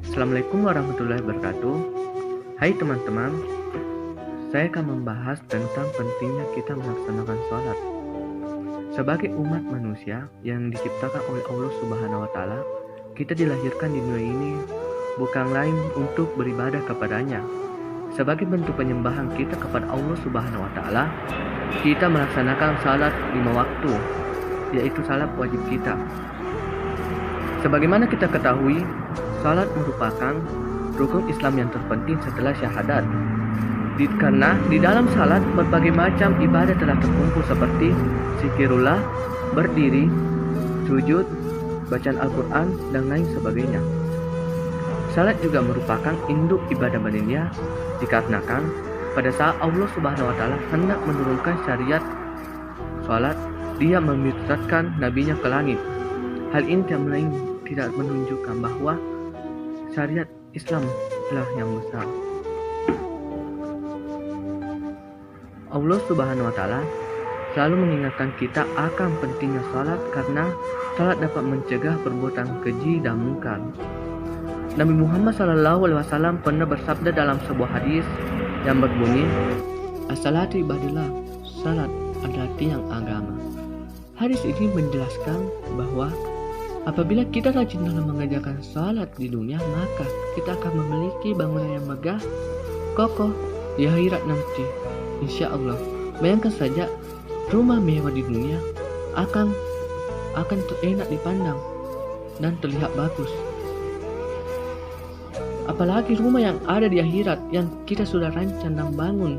Assalamualaikum warahmatullahi wabarakatuh. Hai teman-teman, saya akan membahas tentang pentingnya kita melaksanakan sholat. Sebagai umat manusia yang diciptakan oleh Allah Subhanahu wa Ta'ala, kita dilahirkan di dunia ini bukan lain untuk beribadah kepadanya. Sebagai bentuk penyembahan kita kepada Allah Subhanahu wa Ta'ala, kita melaksanakan salat 5 waktu, yaitu salat wajib kita. Sebagaimana kita ketahui, salat merupakan rukun Islam yang terpenting setelah syahadat. Karena di dalam salat berbagai macam ibadah telah terkumpul seperti zikirullah, berdiri, sujud, bacaan Al-Quran, dan lain sebagainya. Salat juga merupakan induk ibadah badaniah dikarenakan pada saat Allah Subhanahu wa Ta'ala hendak menurunkan syariat salat, Dia memutuskan nabinya ke langit. Hal ini tidak menunjukkan bahwa syariat Islam lah yang besar. Allah Subhanahu wa Ta'ala selalu mengingatkan kita akan pentingnya salat karena salat dapat mencegah perbuatan keji dan mungkar. Nabi Muhammad SAW pernah bersabda dalam sebuah hadis yang berbunyi, "As-salatu ibadillah, salat adalah tiang agama." Hadis ini menjelaskan bahwa apabila kita rajin dalam mengerjakan salat di dunia, maka kita akan memiliki bangunan yang megah, kokoh di akhirat nanti. Insya Allah. Bayangkan saja, rumah mewah di dunia akan enak dipandang dan terlihat bagus. Apalagi rumah yang ada di akhirat yang kita sudah rancang dan bangun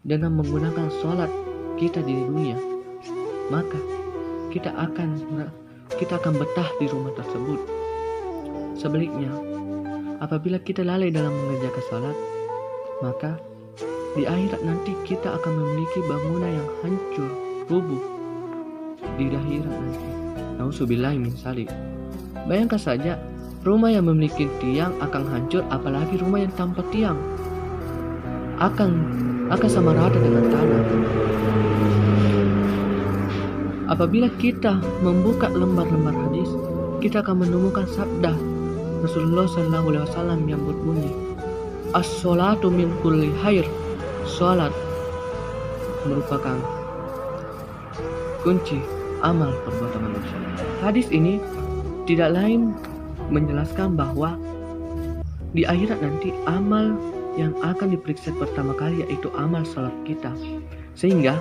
dengan menggunakan salat kita di dunia, maka kita akan betah di rumah tersebut. Sebaliknya, apabila kita lalai dalam mengerjakan salat, maka di akhirat nanti kita akan memiliki bangunan yang hancur, rubuh di akhirat nanti. Nauzubillah min dzalik. Bayangkan saja, rumah yang memiliki tiang akan hancur, apalagi rumah yang tanpa tiang akan sama rata dengan tanah. Apabila kita membuka lembar-lembar hadis, kita akan menemukan sabda Rasulullah SAW yang berbunyi, "As-sholatu min kulli khair." Salat merupakan kunci amal perbuatan manusia. Hadis ini tidak lain menjelaskan bahwa di akhirat nanti amal yang akan diperiksa pertama kali yaitu amal salat kita. Sehingga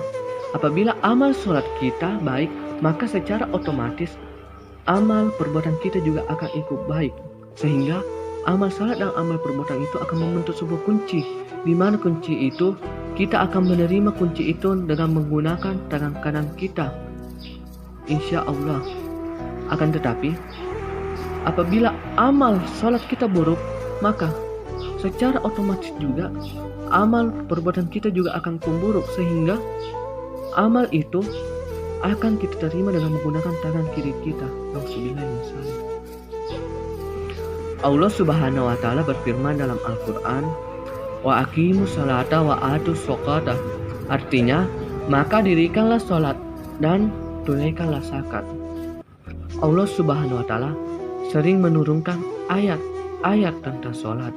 apabila amal salat kita baik, maka secara otomatis amal perbuatan kita juga akan ikut baik. Sehingga amal salat dan amal perbuatan itu akan membentuk sebuah kunci, di mana kunci itu kita akan menerima kunci itu dengan menggunakan tangan kanan kita, insya Allah. Akan tetapi apabila amal salat kita buruk, maka secara otomatis juga amal perbuatan kita juga akan buruk, sehingga amal itu akan kita terima dengan menggunakan tangan kiri kita. Allah Subhanahu wa Ta'ala berfirman dalam Al-Quran, "Wa aqimus salata wa atus shokata." Artinya, maka dirikanlah salat dan tunaikanlah zakat. Allah Subhanahu wa Ta'ala sering menurunkan ayat-ayat tentang salat.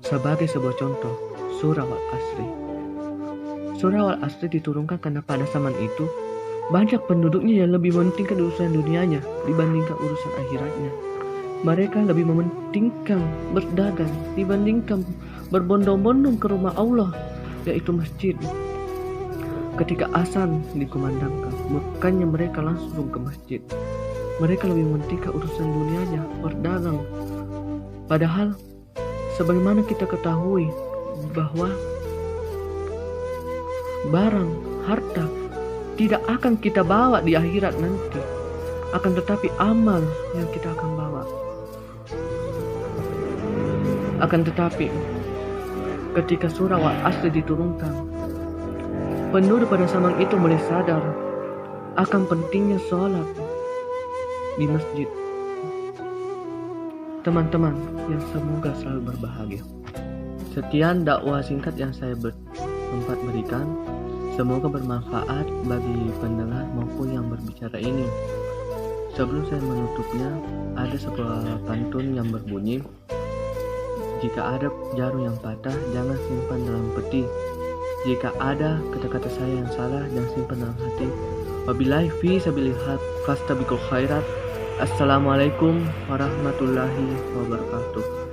Sebagai sebuah contoh, surah Al-Asri. Surah Al-Asri diturunkan karena pada zaman itu banyak penduduknya yang lebih mementingkan urusan dunianya dibandingkan urusan akhiratnya. Mereka lebih mementingkan berdagang dibandingkan berbondong-bondong ke rumah Allah, yaitu masjid. Ketika azan dikumandangkan, bukannya mereka langsung ke masjid. Mereka lebih mementingkan urusan dunianya, berdagang. Padahal sebagaimana kita ketahui bahwa barang, harta tidak akan kita bawa di akhirat nanti, akan tetapi amal yang kita akan bawa. Akan tetapi ketika surah Al-Asr diturunkan, penduduk pada zaman itu mulai sadar akan pentingnya sholat di masjid. Teman-teman yang semoga selalu berbahagia. Sekian dakwah singkat yang saya sempat berikan. Semoga bermanfaat bagi pendengar maupun yang berbicara ini. Sebelum saya menutupnya, ada sebuah pantun yang berbunyi, Jika ada jarum yang patah, jangan simpan dalam peti. Jika ada kata-kata saya yang salah, jangan simpan dalam hati. Wabillahi fi sabilil haq fastabiqul khairat. Assalamualaikum warahmatullahi wabarakatuh.